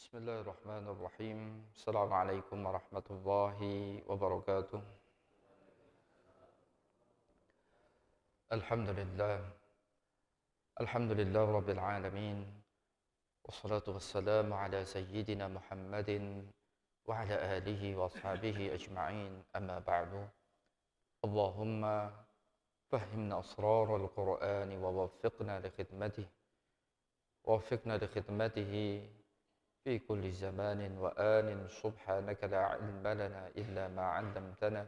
Bismillahirrahmanirrahim. Assalamualaikum warahmatullahi wabarakatuh. Alhamdulillah. Alhamdulillah rabbil alamin. Wassalatu wassalamu ala sayyidina Muhammadin wa ala alihi wa ashabihi ajma'in. Amma ba'du. Allahumma fahimna asrar al-Qur'an wa waffiqna li khidmatihi. Waffiqna li khidmatihi في كل زمان وآن سبحانك لا علم لنا إلا ما علمتنا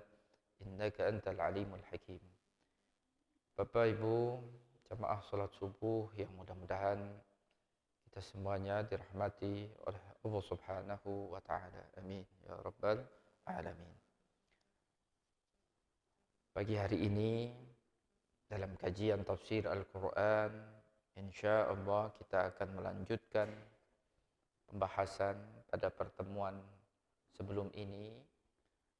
إنك أنت العليم الحكيم. Bapak Ibu jamaah salat subuh yang mudah-mudahan kita semuanya dirahmati oleh Allah Subhanahu wa taala. Amin ya rabbal alamin. Pagi hari ini dalam kajian tafsir Al-Qur'an insyaallah kita akan melanjutkan pembahasan pada pertemuan sebelum ini.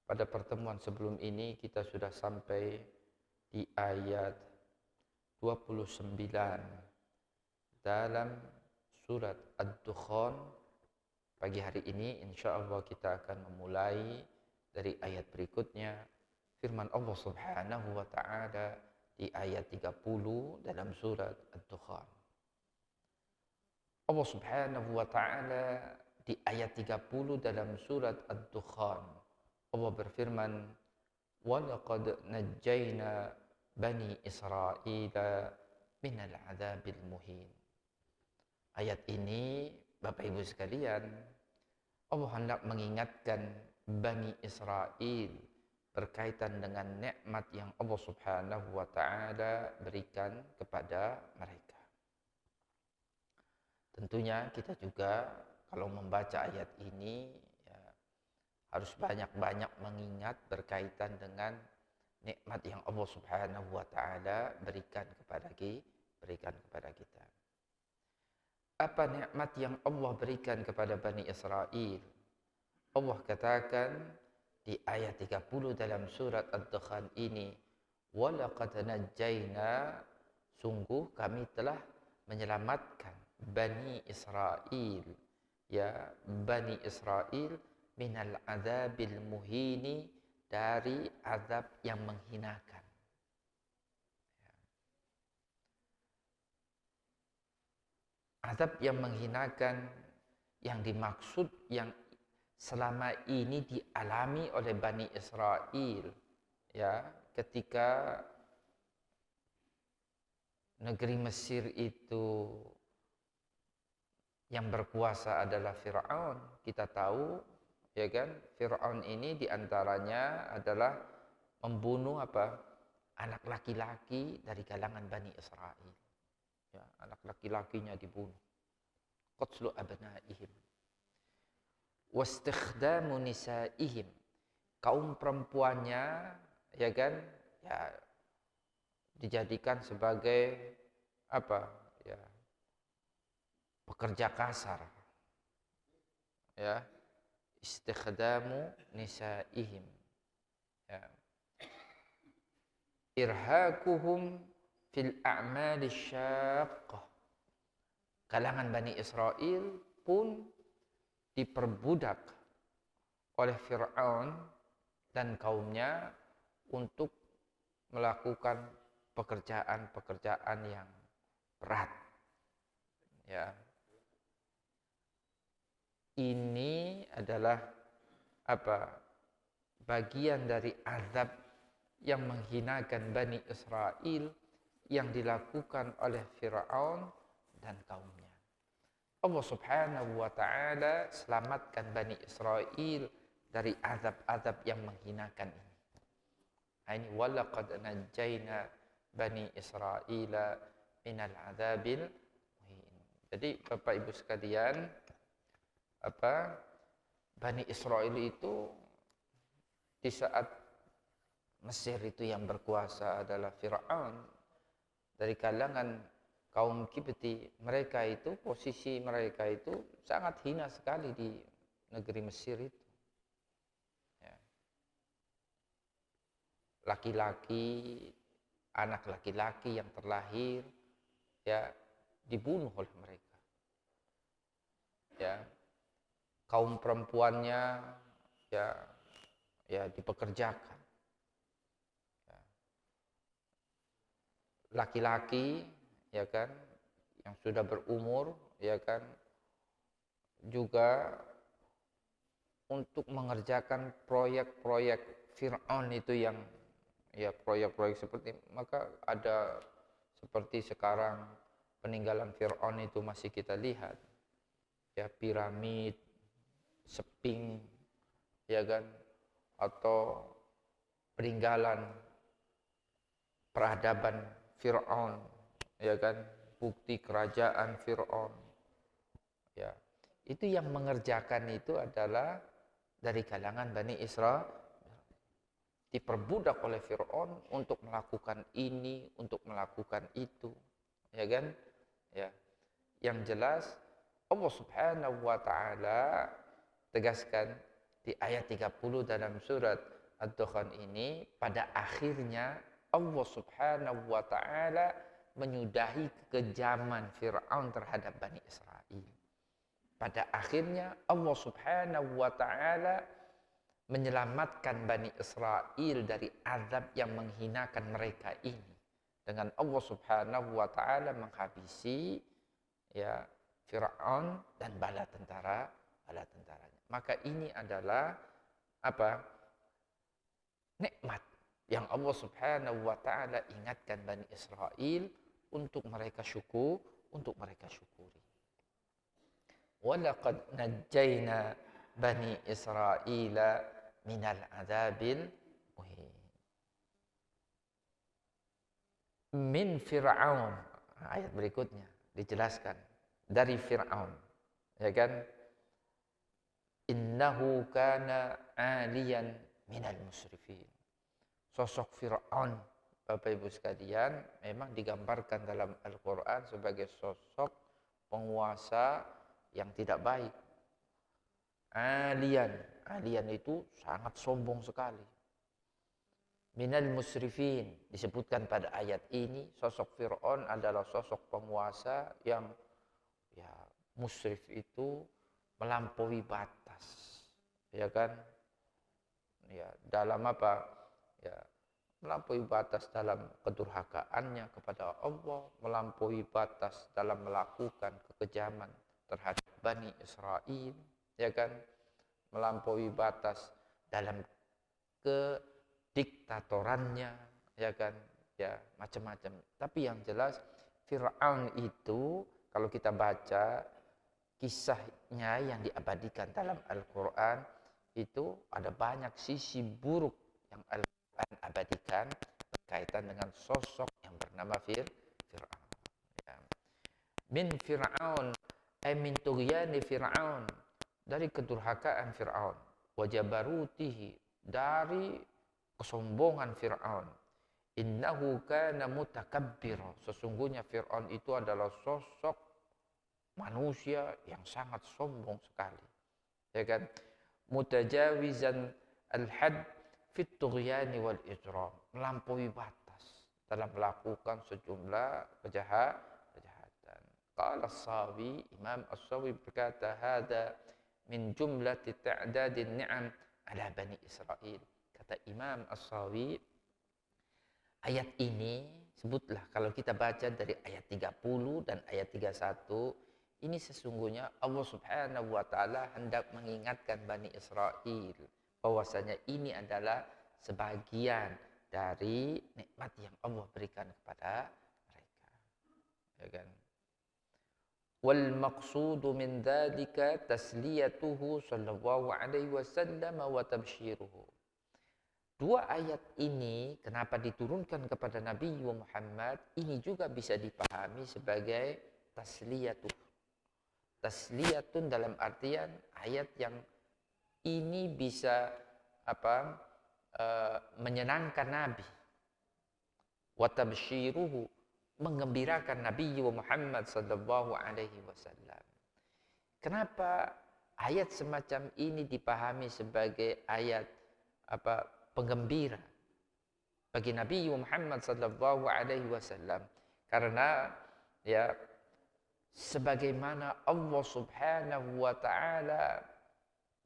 Pada pertemuan sebelum ini kita sudah sampai di ayat 29 dalam surat Ad-Dukhan. Pagi hari ini insyaallah kita akan memulai dari ayat berikutnya, firman Allah Subhanahu wa taala di ayat 30 dalam surat Ad-Dukhan. Allah Subhanahu wa taala di ayat 30 dalam surat Ad-Dukhan, Allah berfirman, "Wa laqad najjayna bani Israila minal adzabil muhin." Ayat ini, Bapak Ibu sekalian, Allah hendak mengingatkan Bani Israel berkaitan dengan nikmat yang Allah Subhanahu wa taala berikan kepada mereka. Tentunya kita juga kalau membaca ayat ini ya, harus banyak-banyak mengingat berkaitan dengan nikmat yang Allah Subhanahu wa taala berikan kepada kita. Apa nikmat yang Allah berikan kepada Bani Israel? Allah katakan di ayat 30 dalam surat Ad-Dukhan ini, "Wa laqad najjayna", sungguh kami telah menyelamatkan Bani Israel, ya Bani Israel minal azabil muhini, dari azab yang menghinakan. Azab yang menghinakan yang dimaksud yang selama ini dialami oleh Bani Israel, ya ketika negeri Mesir itu yang berkuasa adalah Fir'aun. Kita tahu, ya kan, Fir'aun ini diantaranya adalah membunuh anak laki-laki dari kalangan Bani Israel. Ya, anak laki-lakinya dibunuh. Qatlu abnaihim. Wastikhdamu nisaihim. Kaum perempuannya, ya kan, ya dijadikan sebagai ya, pekerja kasar, ya, istikhdamu nisaihim, ya, irhaquhum fil a'mali syaqqah. Kalangan Bani Israel pun diperbudak oleh Fir'aun dan kaumnya untuk melakukan pekerjaan-pekerjaan yang berat, ya. Ini adalah bagian dari azab yang menghinakan Bani Israel yang dilakukan oleh Fir'aun dan kaumnya. Allah Subhanahu wa taala selamatkan Bani Israel dari azab-azab yang menghinakan ini. Ini walaqad najjayna Bani Israila minal azabil muhin. Jadi Bapak Ibu sekalian, Bani Israel itu di saat Mesir itu yang berkuasa adalah Fir'aun, dari kalangan kaum Kipti, mereka itu posisi mereka itu sangat hina sekali di negeri Mesir itu. Ya. Laki-laki, anak laki-laki yang terlahir ya dibunuh oleh mereka. Ya. kaum perempuannya ya dipekerjakan. Laki-laki ya kan yang sudah berumur ya kan juga untuk mengerjakan proyek-proyek Fir'aun itu yang ya proyek-proyek seperti, maka ada seperti sekarang peninggalan Fir'aun itu masih kita lihat ya, piramid, seping ya kan, atau peninggalan peradaban Fir'aun ya kan, bukti kerajaan Fir'aun ya, itu yang mengerjakan itu adalah dari kalangan Bani Israel, diperbudak oleh Fir'aun untuk melakukan ini, untuk melakukan itu ya kan ya. Yang jelas Allah Subhanahu wa taala tegaskan di ayat 30 dalam surat Ad-Dukhan ini, pada akhirnya Allah Subhanahu wa taala menyudahi kekejaman Fir'aun terhadap Bani Israel. Pada akhirnya Allah Subhanahu wa taala menyelamatkan Bani Israel dari azab yang menghinakan mereka ini, dengan Allah Subhanahu wa taala menghabisi ya Fir'aun dan bala tentaranya. Maka ini adalah apa? Nikmat yang Allah Subhanahu wa taala ingatkan Bani Israel untuk mereka syukuri. Walaqad najjayna Bani Israila minal adzabil muhin. Min Fir'aun, ayat berikutnya dijelaskan dari Fir'aun ya kan, innahu kana aliyan minal musrifin. Sosok Fir'aun Bapak Ibu sekalian memang digambarkan dalam Al-Quran sebagai sosok penguasa yang tidak baik. Alian itu sangat sombong sekali. Minal musrifin, disebutkan pada ayat ini sosok Fir'aun adalah sosok penguasa yang ya musrif itu melampaui batas ya kan ya, dalam apa ya, melampaui batas dalam kedurhakaannya kepada Allah, melampaui batas dalam melakukan kekejaman terhadap Bani Israel ya kan, melampaui batas dalam kediktatorannya ya kan ya, macam-macam. Tapi yang jelas Fir'aun itu kalau kita baca kisahnya yang diabadikan dalam Al-Quran, itu ada banyak sisi buruk yang Al-Quran abadikan berkaitan dengan sosok yang bernama Fir'aun ya. Min Fir'aun min tughyani Fir'aun, dari kedurhakaan Fir'aun, wa jabarutihi, dari kesombongan Fir'aun, innahu kana mutakabbira, sesungguhnya Fir'aun itu adalah sosok manusia yang sangat sombong sekali ya kan, mutajawizan al-had fit tughyani wal ijram, melampaui batas dalam melakukan sejumlah kejahatan. Qala as-Sawi, Imam as-Sawi berkata, hada min jumlati ta'dadin ni'am ala Bani Israel. Kata Imam as-Sawi, ayat ini sebutlah kalau kita baca dari ayat 30 dan ayat 31, ini sesungguhnya Allah Subhanahu wa taala hendak mengingatkan Bani Israel bahwasanya ini adalah sebagian dari nikmat yang Allah berikan kepada mereka. Ya kan? Wal maqsudu min dzalika tasliyatuhu sallallahu alaihi wasallam wa tabsyiruhu. Dua ayat ini kenapa diturunkan kepada Nabi Muhammad, ini juga bisa dipahami sebagai tasliyatuh. Tasliyatun dalam artian ayat yang ini bisa apa? Menyenangkan Nabi. Wa tabsyiruhu, menggembirakan Nabi Muhammad sallallahu alaihi wasallam. Kenapa ayat semacam ini dipahami sebagai ayat apa? Penggembira bagi Nabi Muhammad sallallahu alaihi wasallam? Karena ya sebagaimana Allah Subhanahu wa taala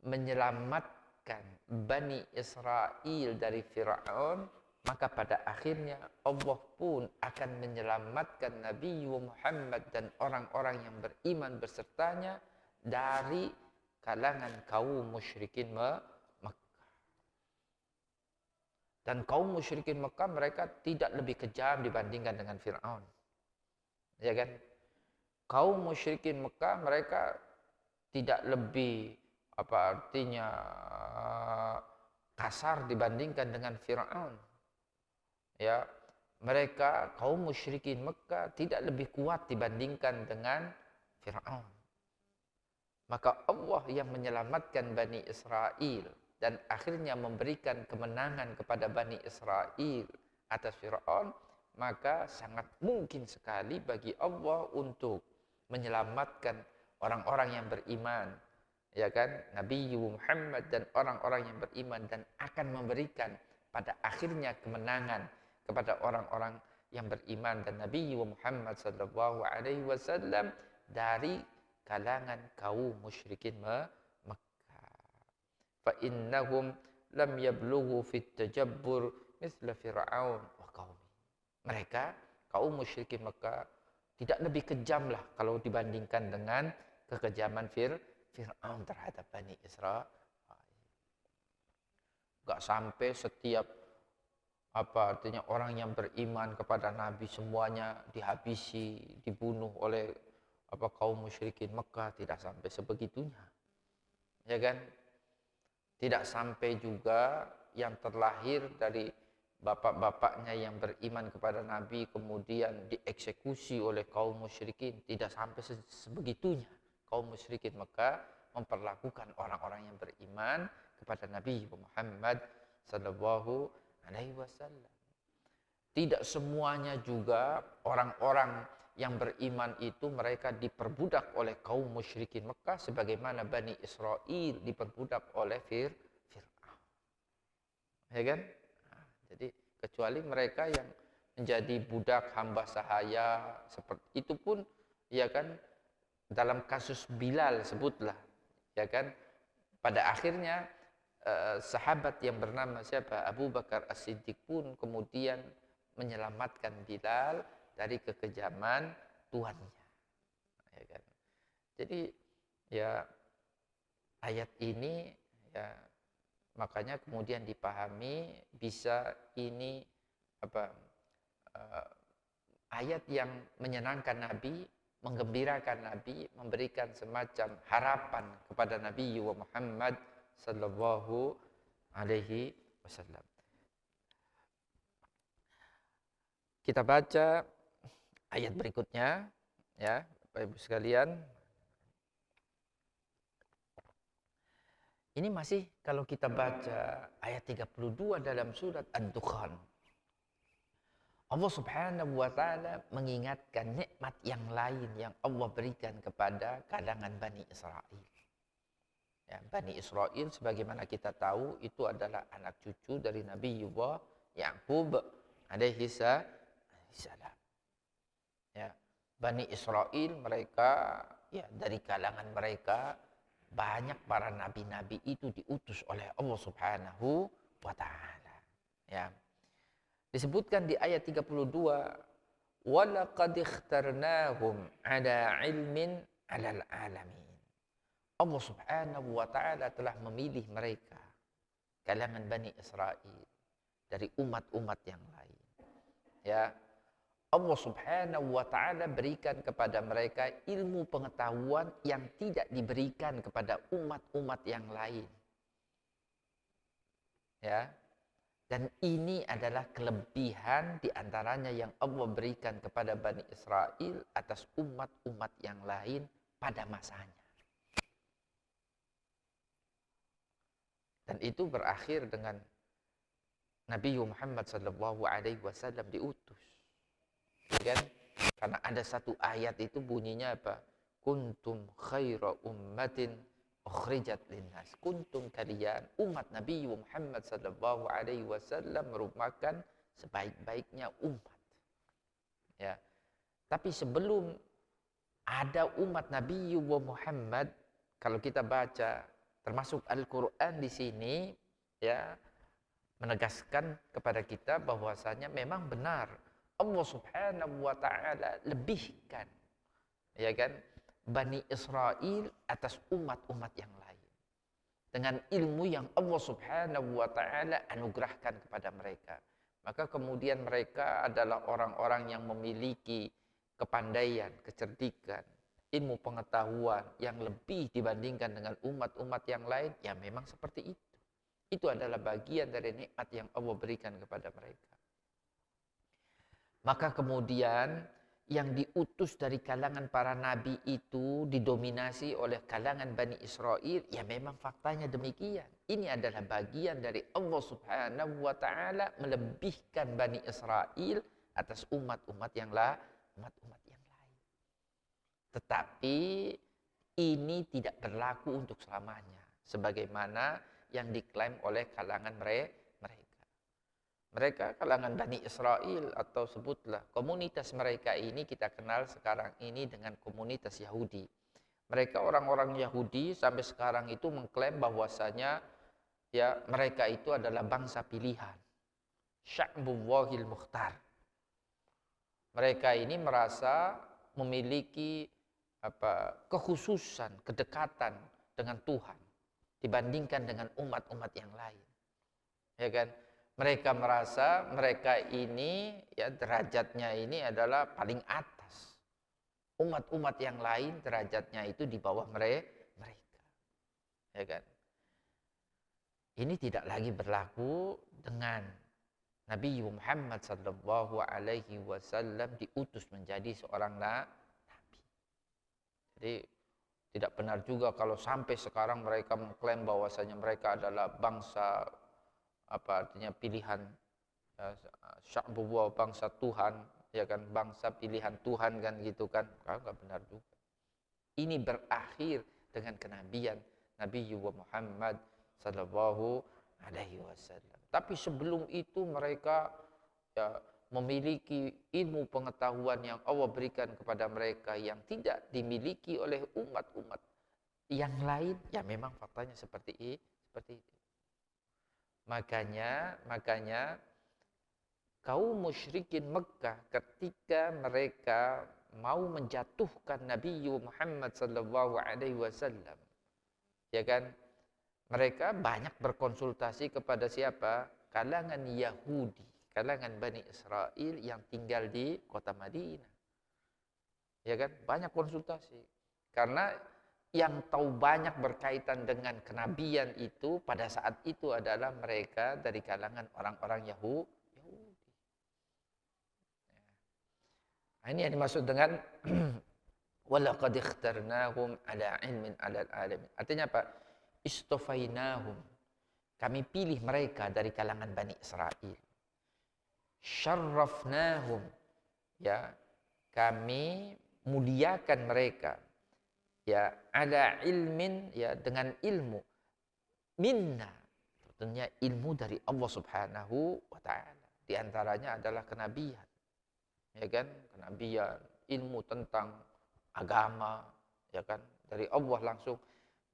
menyelamatkan Bani Israel dari Fir'aun, maka pada akhirnya Allah pun akan menyelamatkan Nabi Muhammad dan orang-orang yang beriman bersertanya dari kalangan kaum musyrikin Mekah. Dan kaum musyrikin Mekah mereka tidak lebih kejam dibandingkan dengan Fir'aun. Ya kan? Kaum musyrikin Mekah mereka tidak lebih kasar dibandingkan dengan Fir'aun. Ya, mereka kaum musyrikin Mekah tidak lebih kuat dibandingkan dengan Fir'aun. Maka Allah yang menyelamatkan Bani Israel dan akhirnya memberikan kemenangan kepada Bani Israel atas Fir'aun, maka sangat mungkin sekali bagi Allah untuk menyelamatkan orang-orang yang beriman, ya kan, Nabi Muhammad dan orang-orang yang beriman, dan akan memberikan pada akhirnya kemenangan kepada orang-orang yang beriman dan Nabi Muhammad sallallahu alaihi wasallam dari kalangan kaum musyrikin Makkah. Fa innahum lam yablughu fit tajabbur misla fir'aun wa qaumi. Mereka kaum musyrikin Makkah tidak lebih kejam lah kalau dibandingkan dengan kekejaman Fir'aun terhadap Bani Israel. Gak sampai setiap orang yang beriman kepada Nabi semuanya dihabisi, dibunuh oleh kaum musyrikin Mekah, tidak sampai sebegitunya. Ya kan? Tidak sampai juga yang terlahir dari bapak-bapaknya yang beriman kepada Nabi kemudian dieksekusi oleh kaum musyrikin, tidak sampai sebegitunya. Kaum musyrikin Mekah memperlakukan orang-orang yang beriman kepada Nabi Muhammad sallallahu alaihi wasallam. Tidak semuanya juga orang-orang yang beriman itu mereka diperbudak oleh kaum musyrikin Mekah sebagaimana Bani Israel diperbudak oleh Fir'aun. Ya kan? Nah, jadi kecuali mereka yang menjadi budak hamba sahaya seperti itu pun, ya kan, dalam kasus Bilal sebutlah, ya kan, pada akhirnya sahabat yang bernama siapa? Abu Bakar As-Siddiq pun kemudian menyelamatkan Bilal dari kekejaman tuannya. Ya kan? Jadi ya ayat ini ya makanya kemudian dipahami bisa ini ayat yang menyenangkan Nabi, menggembirakan Nabi, memberikan semacam harapan kepada Nabi Muhammad sallallahu alaihi wasallam. Kita baca ayat berikutnya, ya, Bapak Ibu sekalian. Ini masih kalau kita baca ayat 32 dalam surat Ad-Dukhan. Allah Subhanahu wa taala mengingatkan nikmat yang lain yang Allah berikan kepada kalangan Bani Israel. Ya, Bani Israel sebagaimana kita tahu itu adalah anak cucu dari Nabi Ya'qub alaihi salam. Ya, Bani Israel mereka ya dari kalangan mereka banyak para nabi-nabi itu diutus oleh Allah Subhanahu wa taala. Ya. Disebutkan di ayat 32, "Walaqad ikhtarnahum 'ala 'ilmin 'alal 'alamin." Allah Subhanahu wa taala telah memilih mereka kalangan Bani Israel dari umat-umat yang lain. Ya. Allah Subhanahu wa taala berikan kepada mereka ilmu pengetahuan yang tidak diberikan kepada umat-umat yang lain. Ya. Dan ini adalah kelebihan diantaranya yang Allah berikan kepada Bani Israel atas umat-umat yang lain pada masanya. Dan itu berakhir dengan Nabi Muhammad sallallahu alaihi wasallam diutus. Ya kan? Karena ada satu ayat itu bunyinya apa? Kuntum khaira ummatin ukhrijat linnas. Kuntum, kalian umat Nabi Muhammad sallallahu alaihi wasallam merupakan sebaik-baiknya umat. Ya. Tapi sebelum ada umat Nabi Muhammad, kalau kita baca Termasuk Al-Qur'an di sini ya menegaskan kepada kita bahwasanya memang benar Allah Subhanahu wa taala lebihkan ya kan Bani Israel atas umat-umat yang lain dengan ilmu yang Allah Subhanahu wa taala anugerahkan kepada mereka. Maka kemudian mereka adalah orang-orang yang memiliki kepandaian, kecerdikan, ilmu pengetahuan yang lebih dibandingkan dengan umat-umat yang lain, ya memang seperti itu. Itu adalah bagian dari nikmat yang Allah berikan kepada mereka. Maka kemudian yang diutus dari kalangan para nabi itu didominasi oleh kalangan Bani Israel, ya memang faktanya demikian. Ini adalah bagian dari Allah Subhanahu wa taala melebihkan Bani Israel atas umat-umat yang lain. Tetapi ini tidak berlaku untuk selamanya sebagaimana yang diklaim oleh kalangan mereka. Mereka kalangan Bani Israel atau sebutlah komunitas mereka ini kita kenal sekarang ini dengan komunitas Yahudi. Mereka orang-orang Yahudi sampai sekarang itu mengklaim bahwasanya ya mereka itu adalah bangsa pilihan. Sya'bullahil Mukhtar. Mereka ini merasa memiliki kekhususan, kedekatan dengan Tuhan dibandingkan dengan umat-umat yang lain. Ya kan? Mereka merasa mereka ini ya derajatnya ini adalah paling atas. Umat-umat yang lain derajatnya itu di bawah mereka. Ya kan? Ini tidak lagi berlaku dengan Nabi Muhammad sallallahu alaihi wasallam diutus menjadi seorang nabi. Jadi tidak benar juga kalau sampai sekarang mereka mengklaim bahwasanya mereka adalah bangsa artinya pilihan sya'bullah, bangsa Tuhan, ya kan, bangsa pilihan Tuhan kan gitu kan. Kalau enggak benar juga. Ini berakhir dengan kenabian Nabi Muhammad sallallahu alaihi wasallam. Tapi sebelum itu mereka ya memiliki ilmu pengetahuan yang Allah berikan kepada mereka yang tidak dimiliki oleh umat-umat yang lain, ya memang faktanya seperti itu. Makanya kaum musyrikin Mekah ketika mereka mau menjatuhkan Nabi Muhammad sallallahu alaihi wasallam, ya kan? Mereka banyak berkonsultasi kepada siapa? Kalangan Yahudi, kalangan Bani Israel yang tinggal di kota Madinah. Ya kan? Banyak konsultasi. Karena yang tahu banyak berkaitan dengan kenabian itu pada saat itu adalah mereka dari kalangan orang-orang Yahudi. Nah, ini yang dimaksud dengan walaqad ikhtarnahum ala ilmin alal alamin. Artinya apa? Istofainahum. Kami pilih mereka dari kalangan Bani Israel. Syarrafnahum. Ya, kami muliakan mereka. Ya, ala ilmin, ya dengan ilmu minna, tentunya ilmu dari Allah Subhanahu wa taala. Di antaranya adalah kenabian. Ya kan? Kenabian, ilmu tentang agama, ya kan? Dari Allah langsung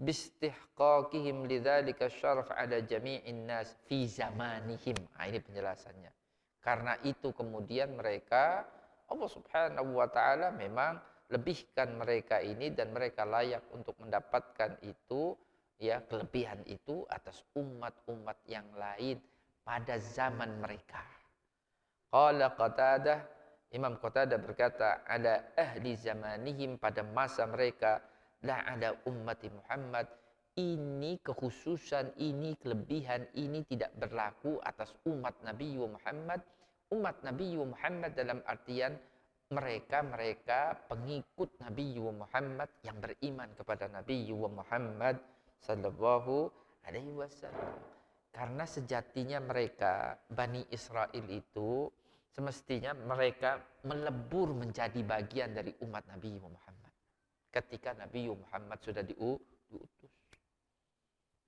bistihqaqihim lidzalika syaraf ala jami'in nas fi zamanihim. Nah, ini penjelasannya. Karena itu kemudian mereka Allah Subhanahu wa taala memang lebihkan mereka ini dan mereka layak untuk mendapatkan itu ya kelebihan itu atas umat-umat yang lain pada zaman mereka. Qala Qatadah, Imam Qatadah berkata, ada ahli zamanihim, pada masa mereka, la ada ummati Muhammad, ini kekhususan, ini kelebihan, ini tidak berlaku atas umat Nabi Muhammad. Umat Nabi Muhammad dalam artian mereka pengikut Nabi Muhammad yang beriman kepada Nabi Muhammad sallallahu alaihi wasallam. Karena sejatinya mereka Bani Israel itu semestinya mereka melebur menjadi bagian dari umat Nabi Muhammad. Ketika Nabi Muhammad sudah diutus.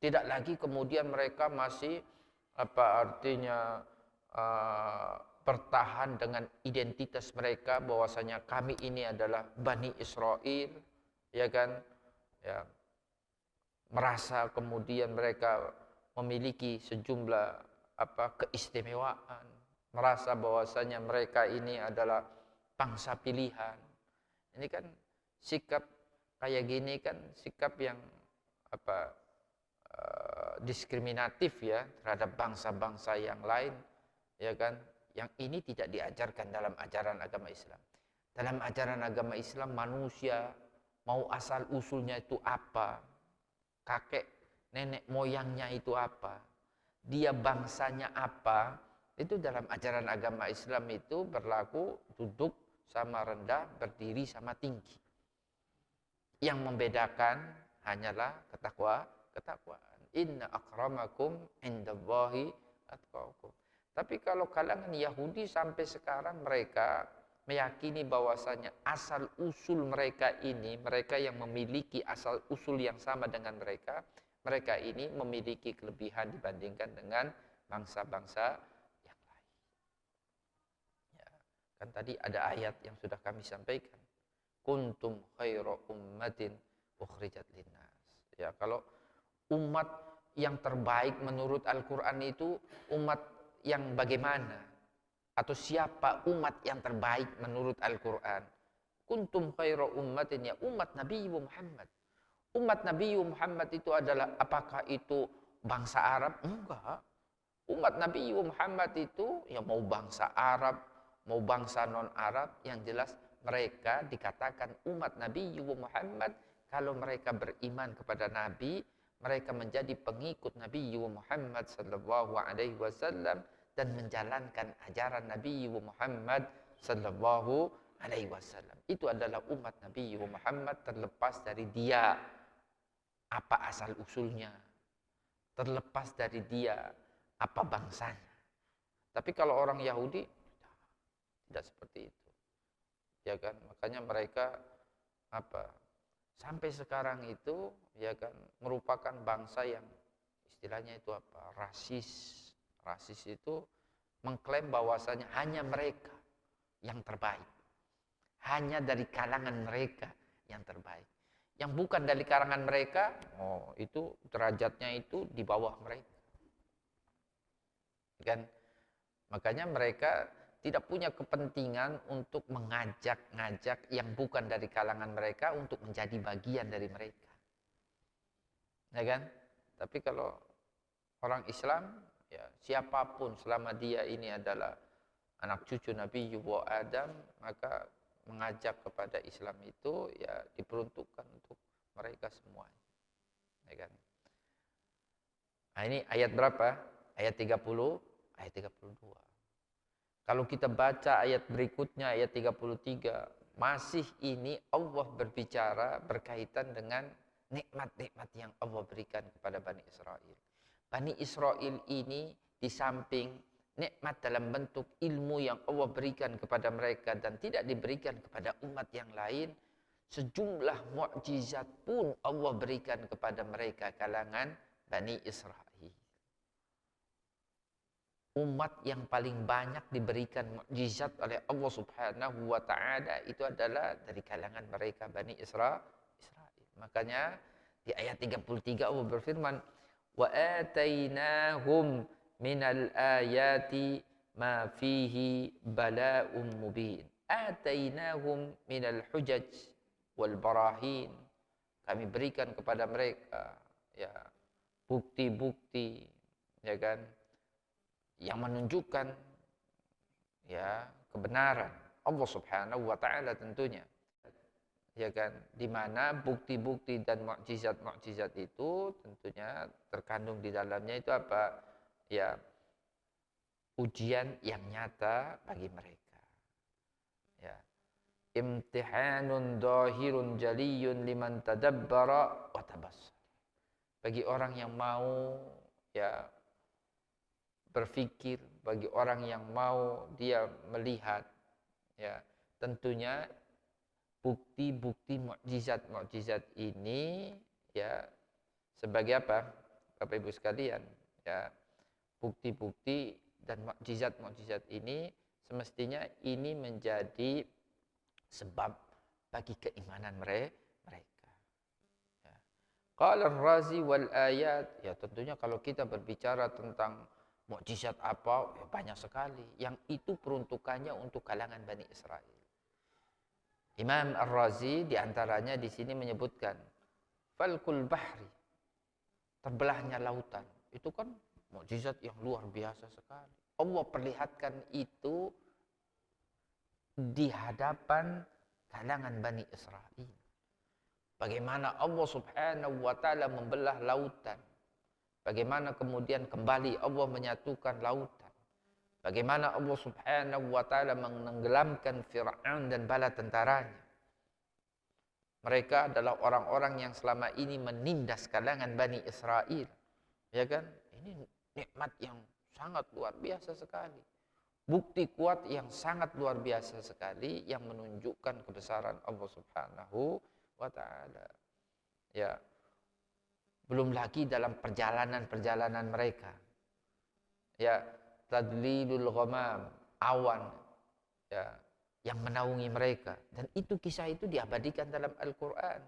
Tidak lagi kemudian mereka masih bertahan dengan identitas mereka bahwasanya kami ini adalah Bani Israel, ya kan? Ya. merasa kemudian mereka memiliki sejumlah keistimewaan, merasa bahwasanya mereka ini adalah bangsa pilihan. Ini kan sikap kayak gini kan sikap yang diskriminatif ya terhadap bangsa-bangsa yang lain, ya kan? Yang ini tidak diajarkan dalam ajaran agama Islam. Dalam ajaran agama Islam manusia mau asal usulnya itu apa, kakek nenek moyangnya itu apa, dia bangsanya apa, itu dalam ajaran agama Islam itu berlaku duduk sama rendah, berdiri sama tinggi. Yang membedakan hanyalah ketakwaan. Inna akramakum indallahi atqakum. Tapi kalau kalangan Yahudi sampai sekarang mereka meyakini bahwasanya asal usul mereka ini, mereka yang memiliki asal usul yang sama dengan mereka, mereka ini memiliki kelebihan dibandingkan dengan bangsa-bangsa yang lain. Ya, kan tadi ada ayat yang sudah kami sampaikan. Kuntum khairu ummatin ukhrijat linnas. Ya, kalau umat yang terbaik menurut Al-Quran itu umat yang bagaimana? Atau siapa umat yang terbaik menurut Al-Quran? Kuntum khairu ummatin, ya umat Nabi Muhammad. Umat Nabi Muhammad itu adalah apakah itu bangsa Arab? Enggak. Umat Nabi Muhammad itu ya mau bangsa Arab, mau bangsa non-Arab, yang jelas mereka dikatakan umat Nabi Muhammad kalau mereka beriman kepada Nabi, mereka menjadi pengikut Nabi Muhammad sallallahu alaihi wasallam dan menjalankan ajaran Nabi Muhammad sallallahu alaihi wasallam. Itu adalah umat Nabi Muhammad terlepas dari dia apa asal usulnya, terlepas dari dia apa bangsanya. Tapi kalau orang Yahudi tidak seperti itu. Ya kan, makanya mereka sampai sekarang itu ya kan merupakan bangsa yang istilahnya itu rasis itu mengklaim bahwasanya hanya mereka yang terbaik, hanya dari kalangan mereka yang terbaik, yang bukan dari kalangan mereka itu derajatnya itu di bawah mereka kan. Makanya mereka tidak punya kepentingan untuk mengajak-ngajak yang bukan dari kalangan mereka untuk menjadi bagian dari mereka. Ya kan? Tapi kalau orang Islam, ya siapapun selama dia ini adalah anak cucu Nabi Adam, maka mengajak kepada Islam itu ya diperuntukkan untuk mereka semuanya. Ya kan? Nah, ini ayat berapa? Ayat 30, ayat 32. Kalau kita baca ayat berikutnya, ayat 33, masih ini Allah berbicara berkaitan dengan nikmat-nikmat yang Allah berikan kepada Bani Israel. Bani Israel ini di samping nikmat dalam bentuk ilmu yang Allah berikan kepada mereka dan tidak diberikan kepada umat yang lain, sejumlah mukjizat pun Allah berikan kepada mereka kalangan Bani Israel. Umat yang paling banyak diberikan mukjizat oleh Allah Subhanahu wa taala itu adalah dari kalangan mereka Bani Israel. Makanya di ayat 33 Allah berfirman, "Wa atainahum minal ayati ma fihi bala'un mubin." Atainahum minal hujaj wal barahin. Kami berikan kepada mereka ya bukti-bukti, ya kan, yang menunjukkan ya kebenaran Allah Subhanahu wa taala tentunya. Ya kan, di mana bukti-bukti dan mukjizat-mukjizat itu tentunya terkandung di dalamnya itu apa? Ya, ujian yang nyata bagi mereka. Ya. Imtihanun dhahirun jaliyun liman tadabbara wa tabassar. Bagi orang yang mau ya berpikir, bagi orang yang mau dia melihat, ya tentunya bukti-bukti mukjizat-mukjizat ini ya sebagai apa, Bapak Ibu sekalian, ya bukti-bukti dan mukjizat-mukjizat ini semestinya ini menjadi sebab bagi keimanan mereka. Ya. Qala ar-Razi wal ayat, ya tentunya kalau kita berbicara tentang mukjizat apa, ya banyak sekali. Yang itu peruntukannya untuk kalangan Bani Israel. Imam Ar-Razi diantaranya di sini menyebutkan falkul bahri, terbelahnya lautan. Itu kan mukjizat yang luar biasa sekali. Allah perlihatkan itu di hadapan kalangan Bani Israel. Bagaimana Allah Subhanahu wa taala membelah lautan. Bagaimana kemudian kembali Allah menyatukan lautan. Bagaimana Allah Subhanahu wa taala menenggelamkan Firaun dan bala tentaranya. Mereka adalah orang-orang yang selama ini menindas kalangan Bani Israel. Ya kan? Ini nikmat yang sangat luar biasa sekali. Bukti kuat yang sangat luar biasa sekali yang menunjukkan kebesaran Allah Subhanahu wa taala. Ya. Belum lagi dalam perjalanan-perjalanan mereka. Ya, tadlilul ghamam, awan ya yang menaungi mereka, dan itu kisah itu diabadikan dalam Al-Qur'an.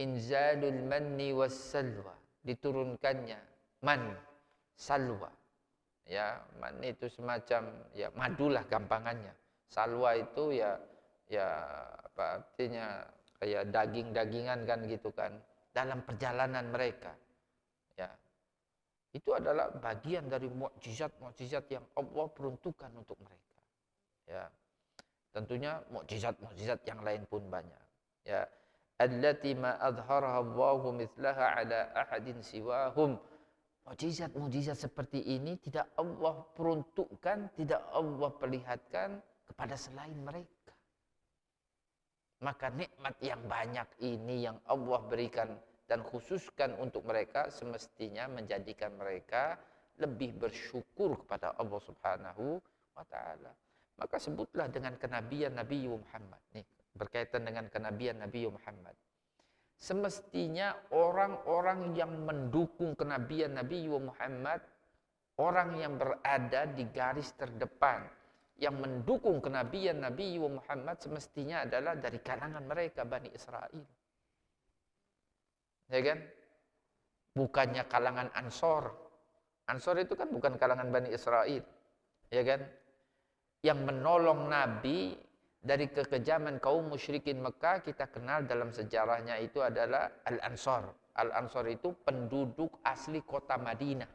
Inzalul manni was salwa, diturunkannya man, salwa. Ya, man itu semacam ya madulah gampangannya. Salwa itu ya apa artinya kayak daging-dagingan kan gitu kan dalam perjalanan mereka. Ya. Itu adalah bagian dari mukjizat-mukjizat yang Allah peruntukkan untuk mereka. Ya. Tentunya mukjizat-mukjizat yang lain pun banyak. Ya. Allati ma adharaha Allahu mithlaha ala ahadin siwahum. Mukjizat-mukjizat seperti ini tidak Allah peruntukkan, tidak Allah perlihatkan kepada selain mereka. Maka nikmat yang banyak ini yang Allah berikan dan khususkan untuk mereka semestinya menjadikan mereka lebih bersyukur kepada Allah Subhanahu wa taala. Maka sebutlah dengan kenabian Nabi Muhammad. Nih, berkaitan dengan kenabian Nabi Muhammad. Semestinya orang-orang yang mendukung kenabian Nabi Muhammad, orang yang berada di garis terdepan, yang mendukung kenabian Nabi Muhammad semestinya adalah dari kalangan mereka Bani Israel. Ya kan? Bukannya kalangan Ansor. Ansor itu kan bukan kalangan Bani Israel. Ya kan? Yang menolong Nabi dari kekejaman kaum musyrikin Mekah, kita kenal dalam sejarahnya itu adalah Al-Ansor. Al-Ansor itu penduduk asli kota Madinah.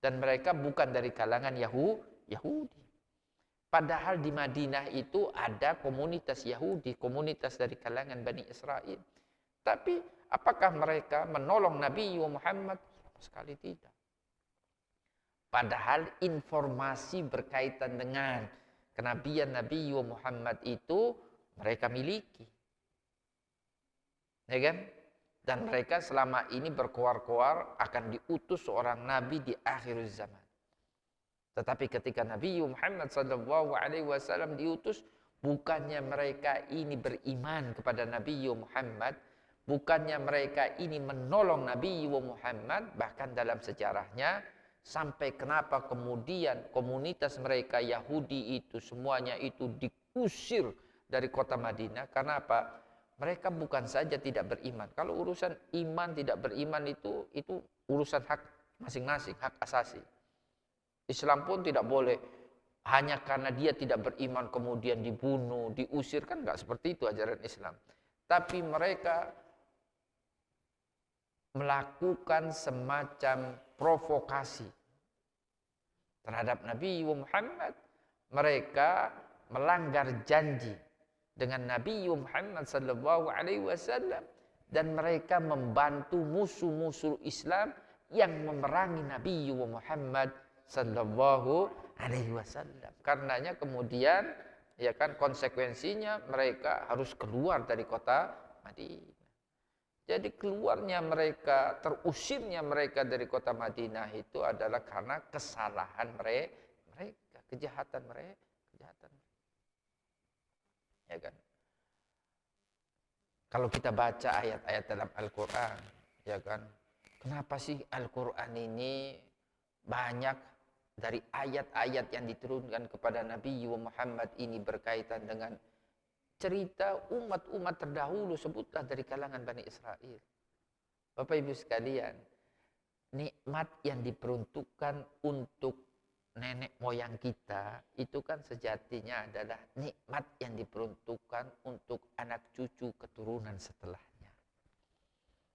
Dan mereka bukan dari kalangan Yahudi. Padahal di Madinah itu ada komunitas Yahudi, komunitas dari kalangan Bani Israel. Tapi apakah mereka menolong Nabi Muhammad? Sekali tidak. Padahal informasi berkaitan dengan kenabian Nabi Muhammad itu mereka miliki. Ya kan? Dan mereka selama ini berkoar-koar akan diutus seorang Nabi di akhir zaman. Tetapi ketika Nabi Muhammad SAW diutus, bukannya mereka ini beriman kepada Nabi Muhammad, bukannya mereka ini menolong Nabi Muhammad, bahkan dalam sejarahnya, sampai kenapa kemudian komunitas mereka Yahudi itu semuanya itu diusir dari kota Madinah. Karena apa? Mereka bukan saja tidak beriman. Kalau urusan iman tidak beriman itu urusan hak masing-masing, hak asasi. Islam pun tidak boleh hanya karena dia tidak beriman kemudian dibunuh, diusir, kan enggak seperti itu ajaran Islam. Tapi mereka melakukan semacam provokasi terhadap Nabi Muhammad. Mereka melanggar janji dengan Nabi Muhammad SAW dan mereka membantu musuh-musuh Islam yang memerangi Nabi Muhammad SAW. Karenanya kemudian ya kan konsekuensinya mereka harus keluar dari kota Madinah. Jadi keluarnya mereka, terusirnya mereka dari kota Madinah itu adalah karena kesalahan mereka, kejahatan mereka. Ya kan? Kalau kita baca ayat-ayat dalam Al-Quran, ya kan? Kenapa sih Al-Quran ini banyak dari ayat-ayat yang diturunkan kepada Nabi Muhammad ini berkaitan dengan cerita umat-umat terdahulu, sebutlah dari kalangan Bani Israel. Bapak Ibu sekalian, nikmat yang diperuntukkan untuk nenek moyang kita itu kan sejatinya adalah nikmat yang diperuntukkan untuk anak cucu keturunan setelahnya.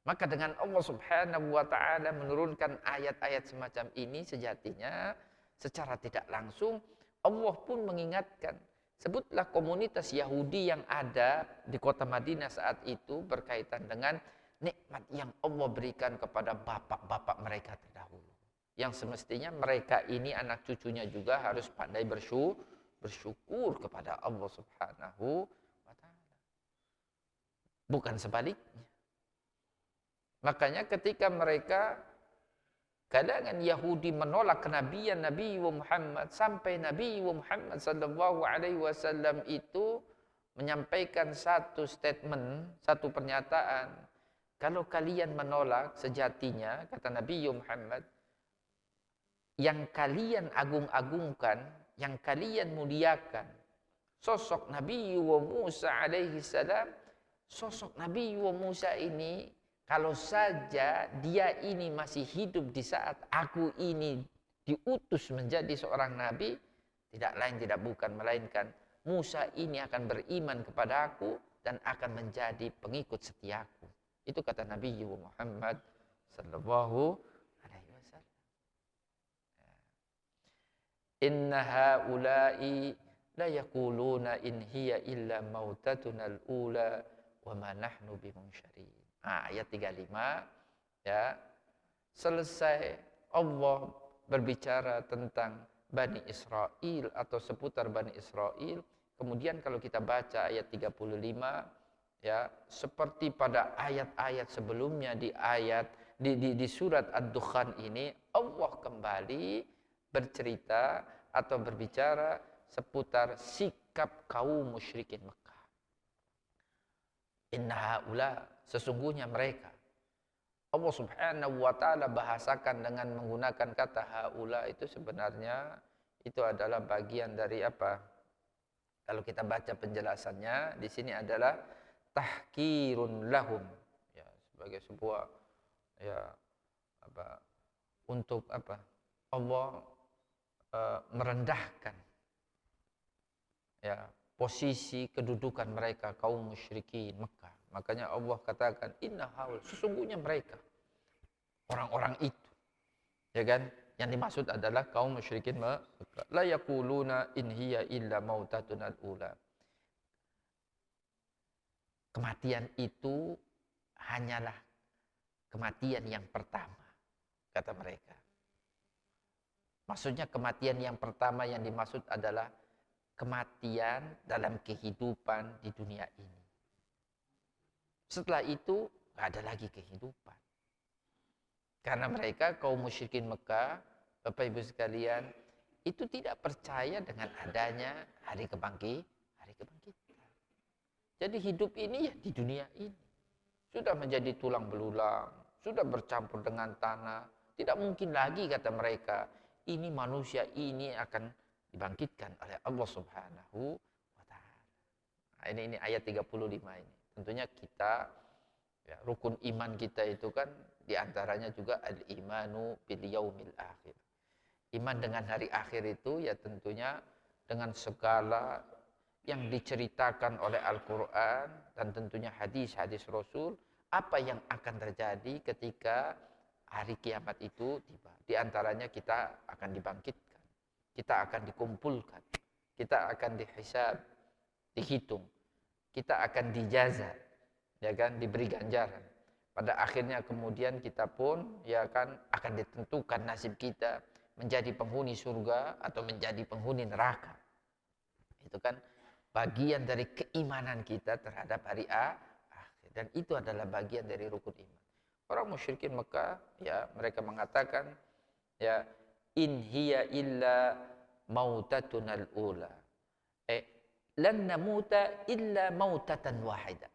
Maka dengan Allah Subhanahu wa taala menurunkan ayat-ayat semacam ini sejatinya secara tidak langsung Allah pun mengingatkan, sebutlah komunitas Yahudi yang ada di kota Madinah saat itu berkaitan dengan nikmat yang Allah berikan kepada bapak-bapak mereka terdahulu. Yang semestinya mereka ini anak cucunya juga harus pandai bersyukur kepada Allah Subhanahu wa taala. Bukan sebaliknya. Makanya ketika mereka kalangan Yahudi menolak kenabian Nabi Muhammad sampai Nabi Muhammad sallallahu alaihi wasallam itu menyampaikan satu statement, satu pernyataan, kalau kalian menolak sejatinya kata Nabi Muhammad yang kalian agung-agungkan, yang kalian muliakan sosok Nabi Musa alaihi salam, sosok Nabi Musa ini kalau saja dia ini masih hidup di saat aku ini diutus menjadi seorang nabi, tidak lain tidak bukan melainkan Musa ini akan beriman kepada aku dan akan menjadi pengikut setiaku. Itu kata Nabi Muhammad sallallahu alaihi wasallam. Inna haula'i la yaquluna in hiya illa mautatuna al-ula wa ma nahnu bimunsyarin. Ayat 35 ya. Selesai Allah berbicara tentang Bani Israel atau seputar Bani Israel. Kemudian kalau kita baca ayat 35 ya, seperti pada ayat-ayat sebelumnya di surat Ad-Dukhan ini Allah kembali bercerita atau berbicara seputar sikap kaum musyrikin Mekah. Inna haula, sesungguhnya mereka. Allah Subhanahu wa taala bahasakan dengan menggunakan kata haula itu sebenarnya itu adalah bagian dari apa? Kalau kita baca penjelasannya di sini adalah tahkirun lahum, ya, sebagai sebuah ya apa? Untuk apa? Allah merendahkan ya posisi kedudukan mereka kaum musyrikin Mekah. Makanya Allah katakan inna haul, sesungguhnya mereka orang-orang itu, ya kan, yang dimaksud adalah kaum musyrikin Mekah. La yaquluna in hiya illa mautatun al-ula. Kematian itu hanyalah kematian yang pertama, kata mereka. Maksudnya kematian yang pertama yang dimaksud adalah kematian dalam kehidupan di dunia ini. Setelah itu tidak ada lagi kehidupan. Karena mereka kaum musyrikin Mekah, Bapak Ibu sekalian, itu tidak percaya dengan adanya hari kebangkitan. Jadi hidup ini ya di dunia ini. Sudah menjadi tulang belulang, sudah bercampur dengan tanah. Tidak mungkin lagi kata mereka, ini manusia ini akan dibangkitkan oleh Allah Subhanahu wa taala. Nah, ini ayat 35 ini. Tentunya kita ya, rukun iman kita itu kan diantaranya juga al-imanu bil yaumil akhir. Iman dengan hari akhir itu ya tentunya dengan segala yang diceritakan oleh Al-Qur'an dan tentunya hadis-hadis Rasul, apa yang akan terjadi ketika hari kiamat itu tiba. Di antaranya kita akan dibangkitkan, kita akan dikumpulkan, kita akan dihisab, dihitung, kita akan dijaza, ya kan, diberi ganjaran. Pada akhirnya kemudian kita pun ya kan akan ditentukan nasib kita menjadi penghuni surga atau menjadi penghuni neraka. Itu kan bagian dari keimanan kita terhadap hari akhir, dan itu adalah bagian dari rukun iman. Orang musyrikin Mekah ya mereka mengatakan ya in hiya illa mautatunal ula. Lan namuta illa mautatan wahida.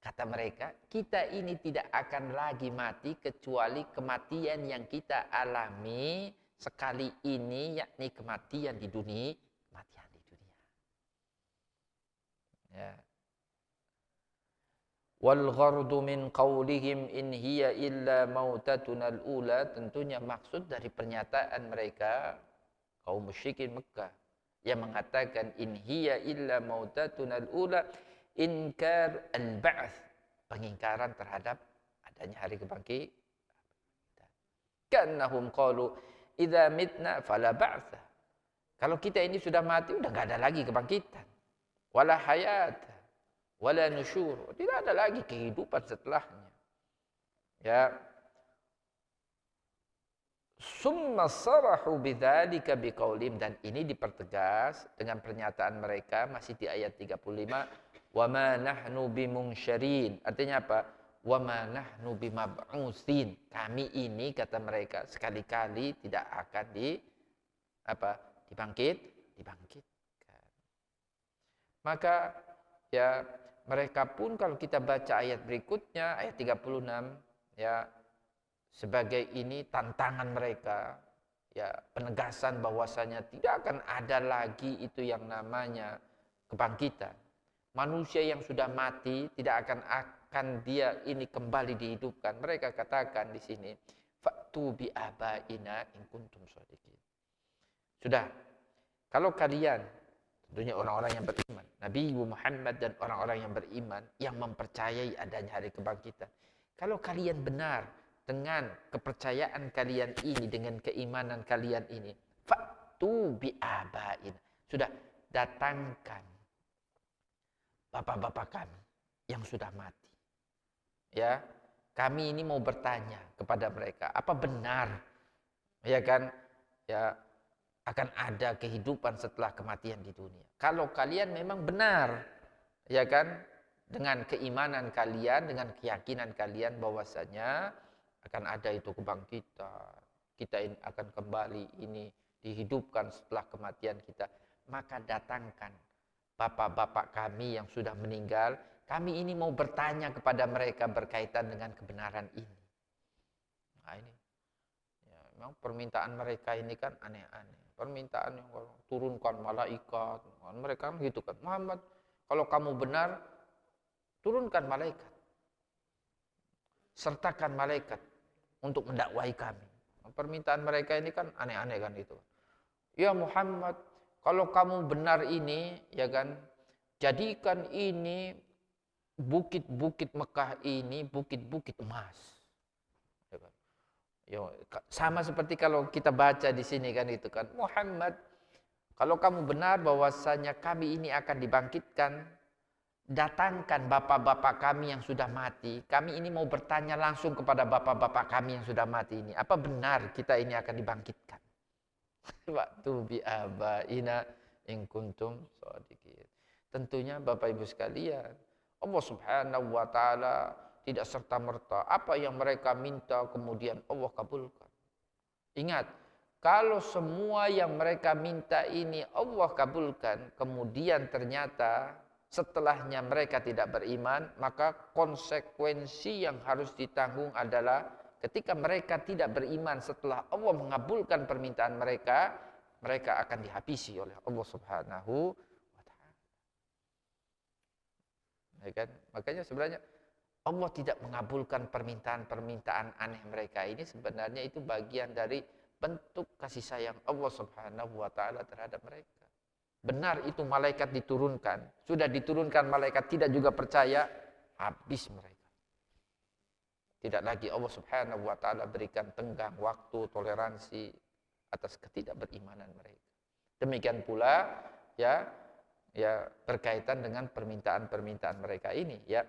Kata mereka, kita ini tidak akan lagi mati kecuali kematian yang kita alami sekali ini, yakni kematian di dunia, Wal ghardu min qaulihim in hiya illa mautatuna al-ula, tentunya maksud dari pernyataan mereka kaum musyrikin Mekah yang mengatakan in hiya illa mautatuna al-ula, inkar al-ba'ts, pengingkaran terhadap adanya hari kebangkitan. Kannahum qalu idza mitna fala ba'tsa, kalau kita ini sudah mati udah enggak ada lagi kebangkitan. Wala hayat wala nusyur, tidak ada lagi kehidupan setelahnya. Ya. Summa sarahu bidzalika biqaulim, dan ini dipertegas dengan pernyataan mereka masih di ayat 35, wa ma nahnu bimunsyarin. Artinya apa? Wa ma nahnu bimab'utsin. Kami ini, kata mereka, sekali-kali tidak akan dibangkitkan. Maka ya mereka pun kalau kita baca ayat berikutnya, ayat 36, ya, sebagai ini tantangan mereka, ya, penegasan bahwasanya tidak akan ada lagi itu yang namanya kebangkitan. Manusia yang sudah mati tidak akan dia ini kembali dihidupkan. Mereka katakan di sini, fa'tu bi abaina in kuntum shadiqin. Sudah, kalau kalian, tentunya orang-orang yang beriman, Nabi Muhammad dan orang-orang yang beriman yang mempercayai adanya hari kebangkitan. Kalau kalian benar dengan kepercayaan kalian ini, dengan keimanan kalian ini, fa'tu bi abain. Sudah, datangkan bapak-bapak kami yang sudah mati. Ya, kami ini mau bertanya kepada mereka, apa benar, ya kan, ya, akan ada kehidupan setelah kematian di dunia. Kalau kalian memang benar, ya kan, dengan keimanan kalian, dengan keyakinan kalian bahwasanya akan ada itu kebangkitan, kita ini akan kembali ini dihidupkan setelah kematian kita, maka datangkan bapak-bapak kami yang sudah meninggal, kami ini mau bertanya kepada mereka berkaitan dengan kebenaran ini. Nah ini, ya, memang permintaan mereka ini kan aneh-aneh. Permintaan yang turunkan malaikat, mereka kan gitu kan, Muhammad, kalau kamu benar, turunkan malaikat, sertakan malaikat untuk mendakwai kami. Permintaan mereka ini kan aneh-aneh kan itu. Ya Muhammad, kalau kamu benar ini, ya kan, jadikan ini bukit-bukit Mekah ini bukit-bukit emas. Ya kan? Sama seperti kalau kita baca di sini kan itu kan, Muhammad, kalau kamu benar bahwasanya kami ini akan dibangkitkan, datangkan bapak-bapak kami yang sudah mati. Kami ini mau bertanya langsung kepada bapak-bapak kami yang sudah mati ini, apa benar kita ini akan dibangkitkan? Waktu bi abaina in kuntum shadiqin. Tentunya Bapak Ibu sekalian, Allah Subhanahu wa taala tidak serta-merta apa yang mereka minta kemudian Allah kabulkan. Ingat, kalau semua yang mereka minta ini Allah kabulkan, kemudian ternyata setelahnya mereka tidak beriman, maka konsekuensi yang harus ditanggung adalah ketika mereka tidak beriman setelah Allah mengabulkan permintaan mereka, mereka akan dihabisi oleh Allah Subhanahu wa taala. Ya kan? Makanya sebenarnya Allah tidak mengabulkan permintaan-permintaan aneh mereka ini, sebenarnya itu bagian dari bentuk kasih sayang Allah Subhanahu wa taala terhadap mereka. Benar itu malaikat diturunkan, sudah diturunkan malaikat tidak juga percaya, habis mereka. Tidak lagi Allah Subhanahu wa taala berikan tenggang waktu, toleransi atas ketidakberimanan mereka. Demikian pula ya berkaitan dengan permintaan-permintaan mereka ini, ya.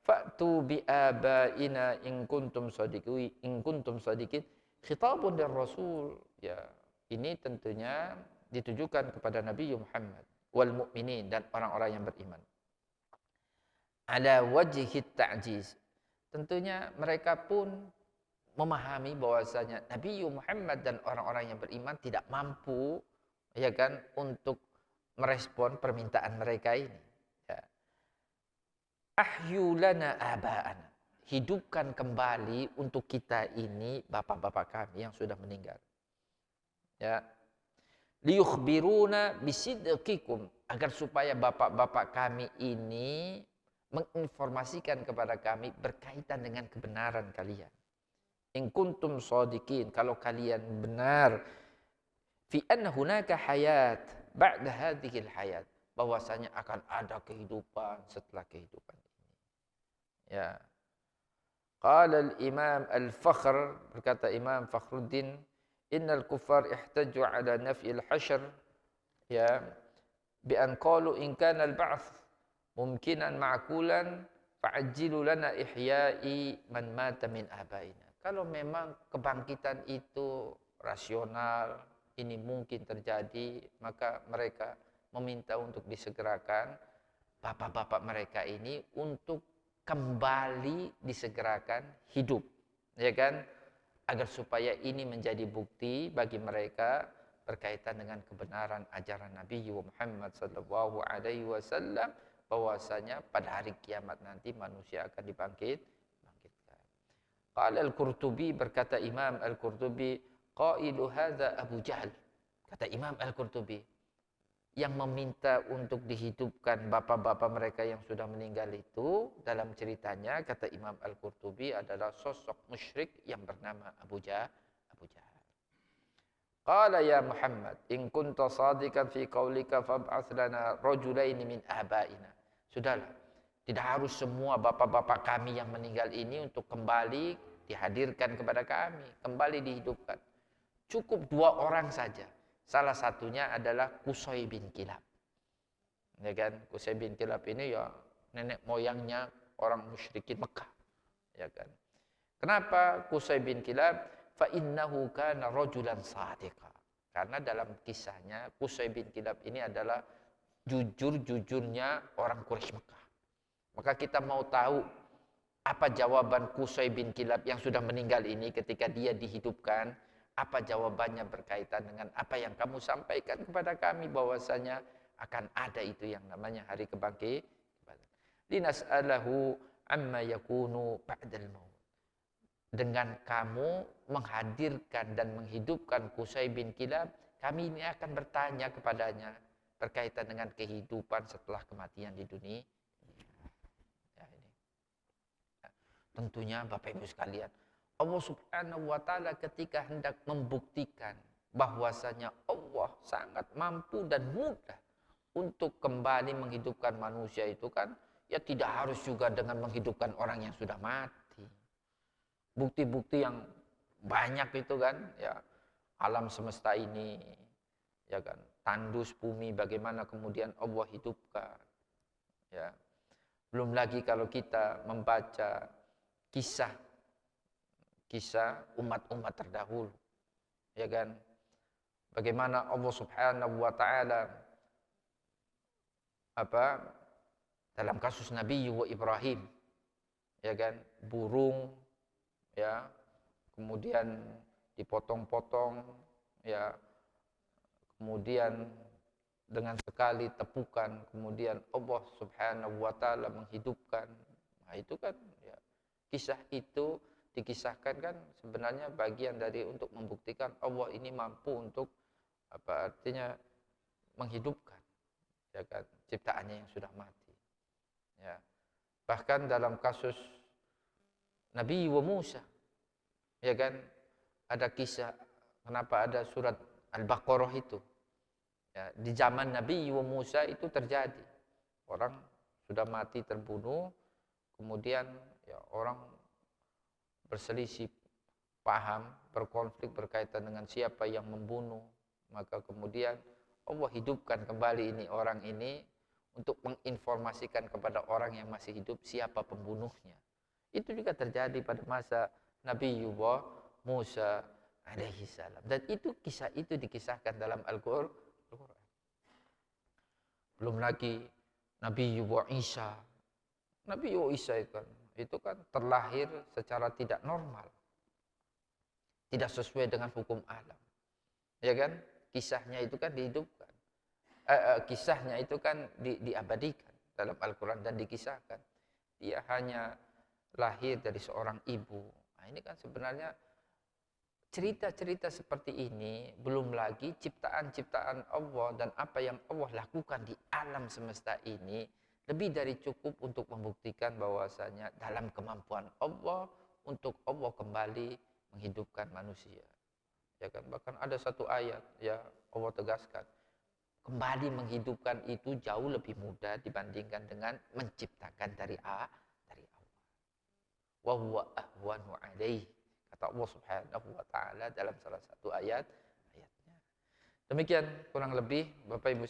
Fa'tu bi abaina in kuntum shadiqin, khitabun dar Rasul, ya. Ini tentunya ditujukan kepada Nabi Muhammad wal mu'minin, dan orang-orang yang beriman. Ala wajhi ta'jiz. Tentunya mereka pun memahami bahwasanya Nabi Muhammad dan orang-orang yang beriman tidak mampu, ya kan, untuk merespon permintaan mereka ini. Ya. Ahyu lana aba'ana. Hidupkan kembali untuk kita ini bapak-bapak kami yang sudah meninggal. Ya. Liyukhbiruna bisidqikum, agar supaya bapak-bapak kami ini menginformasikan kepada kami berkaitan dengan kebenaran kalian. In kuntum shadiqin, kalau kalian benar fi anna hunaka hayat ba'da hadhil hayat, bahwasanya akan ada kehidupan setelah kehidupan ini. Ya. Qala al-Imam Al-Fakhr, berkata Imam Fakhruddin, innal kuffar ihtaju ala naf'il hasyr, ya, bi an qalu in kana al-ba'ts mumkinan ma'kulan fa'ajjilu lana ihya'i man mata min abaina. Kalau memang kebangkitan itu rasional, ini mungkin terjadi, maka mereka meminta untuk disegerakan bapak-bapak mereka ini untuk kembali disegerakan hidup, ya kan? Agar supaya ini menjadi bukti bagi mereka berkaitan dengan kebenaran ajaran Nabi Muhammad sallallahu alaihi wasallam, bahwasanya pada hari kiamat nanti manusia akan dibangkitkan. Qala Al-Qurtubi, berkata Imam Al-Qurtubi, qailu hadza Abu Jahal. Kata Imam Al-Qurtubi, yang meminta untuk dihidupkan bapak-bapak mereka yang sudah meninggal itu, dalam ceritanya kata Imam Al-Qurtubi adalah sosok musyrik yang bernama Abu Jahal. Qala ya Muhammad, in kunta shadiqan fi qaulika fab'ats lana rajulaini min abaina. Sudahlah, tidak harus semua bapak-bapak kami yang meninggal ini untuk kembali dihadirkan kepada kami, kembali dihidupkan. Cukup 2 orang saja. Salah satunya adalah Qusay bin Kilab. Ya kan? Qusay bin Kilab ini ya nenek moyangnya orang musyrikin Mekah. Ya kan? Kenapa Qusay bin Kilab? Fa innahu kana rajulan shadiqa. Karena dalam kisahnya Qusay bin Kilab ini adalah jujur-jujurnya orang Quraisy Mekah. Maka kita mau tahu apa jawaban Qusay bin Kilab yang sudah meninggal ini ketika dia dihidupkan. Apa jawabannya berkaitan dengan apa yang kamu sampaikan kepada kami, bahwasanya akan ada itu yang namanya hari kebangkitan. Linas'alahu amma yakunu ba'dal maut. Dengan kamu menghadirkan dan menghidupkan Qusay bin Kilab, kami ini akan bertanya kepadanya berkaitan dengan kehidupan setelah kematian di dunia. Ya, ini. Tentunya Bapak Ibu sekalian, Allah Subhanahu wa taala ketika hendak membuktikan bahwasanya Allah sangat mampu dan mudah untuk kembali menghidupkan manusia itu kan, ya tidak harus juga dengan menghidupkan orang yang sudah mati. Bukti-bukti yang banyak itu kan, ya, alam semesta ini, ya kan, tandus bumi bagaimana kemudian Allah hidupkan. Ya. Belum lagi kalau kita membaca kisah umat-umat terdahulu, ya kan, bagaimana Allah Subhanahu wa taala dalam kasus Nabi Ibrahim, ya kan, burung, ya, kemudian dipotong-potong, ya, kemudian dengan sekali tepukan kemudian Allah Subhanahu wa taala menghidupkan. Nah, itu kan, ya, kisah itu dikisahkan kan sebenarnya bagian dari untuk membuktikan Allah ini mampu untuk artinya menghidupkan, ya kan, ciptaannya yang sudah mati. Ya. Bahkan dalam kasus Nabi Musa, ya kan, ada kisah kenapa ada surat Al-Baqarah itu. Ya, di zaman Nabi Musa itu terjadi orang sudah mati terbunuh, kemudian ya orang berselisih paham, berkonflik berkaitan dengan siapa yang membunuh. Maka kemudian Allah hidupkan kembali orang ini untuk menginformasikan kepada orang yang masih hidup siapa pembunuhnya. Itu juga terjadi pada masa Nabi Musa alaihi salam. Dan itu kisah itu dikisahkan dalam Al-Qur'an. Belum lagi Nabi Isa. Nabi Isa itu kan terlahir secara tidak normal, tidak sesuai dengan hukum alam, ya kan? Kisahnya itu kan dihidupkan, kisahnya itu kan diabadikan dalam Al-Quran dan dikisahkan. Dia hanya lahir dari seorang ibu. Nah, ini kan sebenarnya cerita-cerita seperti ini, belum lagi ciptaan-ciptaan Allah dan apa yang Allah lakukan di alam semesta ini, lebih dari cukup untuk membuktikan bahwasanya dalam kemampuan Allah untuk Allah kembali menghidupkan manusia. Ya kan? Bahkan ada satu ayat ya Allah tegaskan, kembali menghidupkan itu jauh lebih mudah dibandingkan dengan menciptakan dari awal. Wa huwa ahwanu alaih. Kata Allah Subhanahu wa taala dalam salah satu ayatnya. Demikian kurang lebih Bapak Ibu